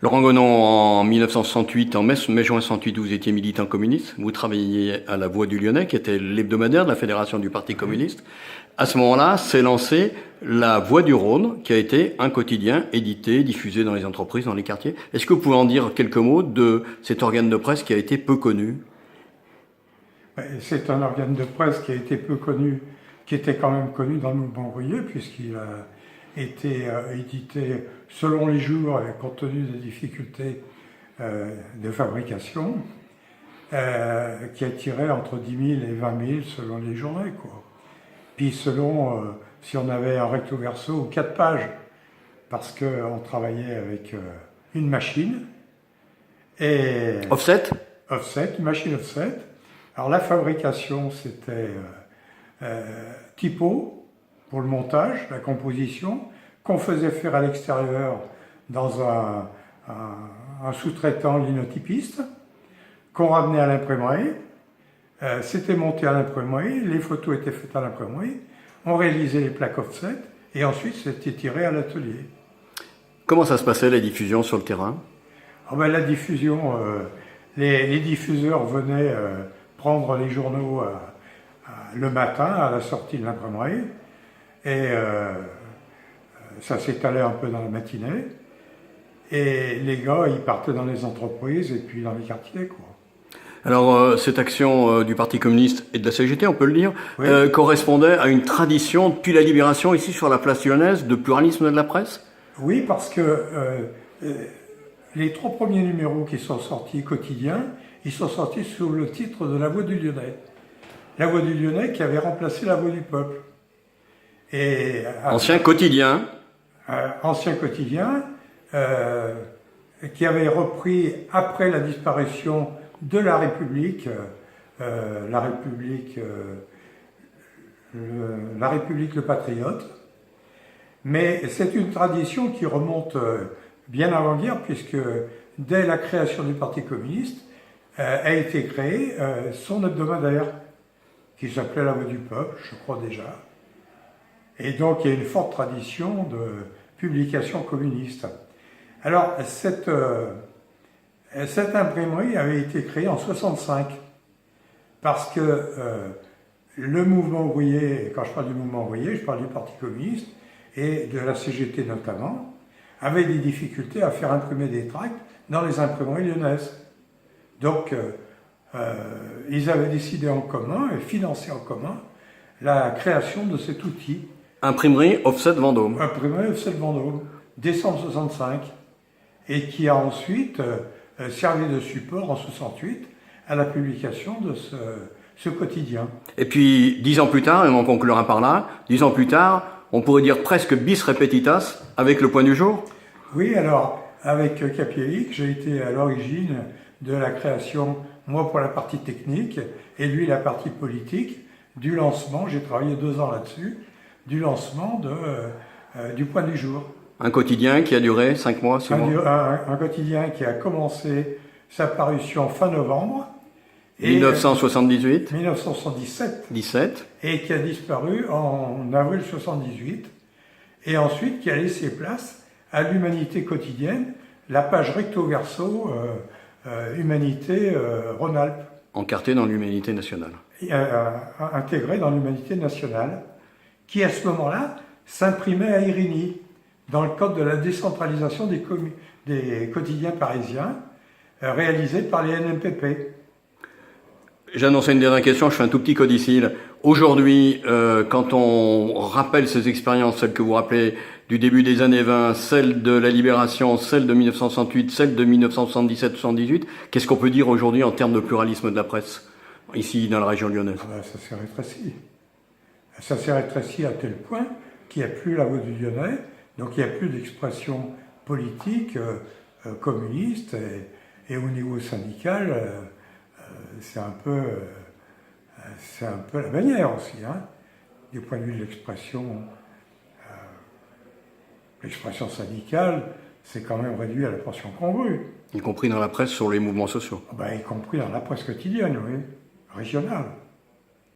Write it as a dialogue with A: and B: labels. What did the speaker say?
A: Laurent Gonon, en 1968, en mai-juin 68, vous étiez militant communiste. Vous travailliez à La Voix du Lyonnais, qui était l'hebdomadaire de la Fédération du Parti communiste. À ce moment-là, s'est lancée La Voix du Rhône, qui a été un quotidien édité, diffusé dans les entreprises, dans les quartiers. Est-ce que vous pouvez en dire quelques mots de cet organe de presse qui a été peu connu?
B: C'est un organe de presse qui a été peu connu, qui était quand même connu dans le mouvement ouvrier, puisqu'il a été édité selon les jours, compte tenu des difficultés de fabrication, qui attirait entre 10 000 et 20 000 selon les journées, quoi. Puis selon si on avait un recto verso ou 4 pages, parce qu'on travaillait avec une machine. Et
A: Offset?
B: Offset, une machine offset. Alors la fabrication, c'était typo pour le montage, la composition, qu'on faisait faire à l'extérieur dans un sous-traitant linotypiste, qu'on ramenait à l'imprimerie. C'était monté à l'imprimerie, les photos étaient faites à l'imprimerie, on réalisait les plaques offset et ensuite c'était tiré à l'atelier.
A: Comment ça se passait, la diffusion sur le terrain?
B: La diffusion, les diffuseurs venaient prendre les journaux le matin à la sortie de l'imprimerie et ça s'étalait un peu dans la matinée et les gars ils partaient dans les entreprises et puis dans les quartiers, quoi.
A: Alors, cette action du Parti communiste et de la CGT, on peut le dire,
B: Oui.
A: Correspondait à une tradition depuis la Libération, ici sur la place lyonnaise, de pluralisme de la presse?
B: Oui, parce que les 3 premiers numéros qui sont sortis quotidiens, ils sont sortis sous le titre de La Voix du Lyonnais. La Voix du Lyonnais qui avait remplacé La Voix du Peuple. Et,
A: Ancien quotidien.
B: Ancien quotidien, qui avait repris après la disparition de la République, la République le Patriote. Mais c'est une tradition qui remonte bien avant-guerre, puisque dès la création du Parti communiste, a été créé son hebdomadaire, qui s'appelait La Voix du Peuple, je crois déjà. Et donc il y a une forte tradition de publication communiste. Alors cette imprimerie avait été créée en 65, parce que le mouvement ouvrier, quand je parle du mouvement ouvrier, je parle du Parti communiste, et de la CGT notamment, avaient des difficultés à faire imprimer des tracts dans les imprimeries lyonnaises. Donc, ils avaient décidé en commun et financé en commun la création de cet outil.
A: Imprimerie Offset Vendôme.
B: Imprimerie Offset Vendôme, décembre 65, et qui a ensuite servi de support en 68 à la publication de ce quotidien.
A: Et puis, 10 ans plus tard, et on conclura par là, 10 ans plus tard, on pourrait dire presque bis repetitas avec Le Point du Jour?
B: Oui, alors, avec Capielik, j'ai été à l'origine de la création, moi pour la partie technique, et lui la partie politique, du lancement, j'ai travaillé 2 ans là-dessus, du lancement du Point du Jour.
A: Un quotidien qui a duré 5 mois, 6 mois?
B: Un quotidien qui a commencé sa parution fin novembre.
A: 1978
B: 1977.
A: 17.
B: Et qui a disparu en avril 78. Et ensuite qui a laissé place à l'Humanité quotidienne, la page recto verso Humanité Rhône-Alpes.
A: Encarté dans l'Humanité nationale.
B: Intégré dans l'Humanité nationale, qui à ce moment-là s'imprimait à Irigny, dans le cadre de la décentralisation des quotidiens parisiens, réalisés par les NMPP.
A: J'annonçais une dernière question, je fais un tout petit codicile. Aujourd'hui, quand on rappelle ces expériences, celles que vous rappelez du début des années 20, celles de la Libération, celles de 1968, celles de 1977-78, qu'est-ce qu'on peut dire aujourd'hui en termes de pluralisme de la presse, ici dans la région lyonnaise?
B: Ça s'est rétréci. Ça s'est rétréci à tel point qu'il n'y a plus La Voix du Lyonnais, donc il n'y a plus d'expression politique communiste, et au niveau syndical, c'est un peu la bannière aussi, hein, du point de vue de l'expression syndicale, c'est quand même réduit à la portion congrue.
A: Y compris dans la presse sur les mouvements sociaux.
B: Y compris dans la presse quotidienne, oui, régionale.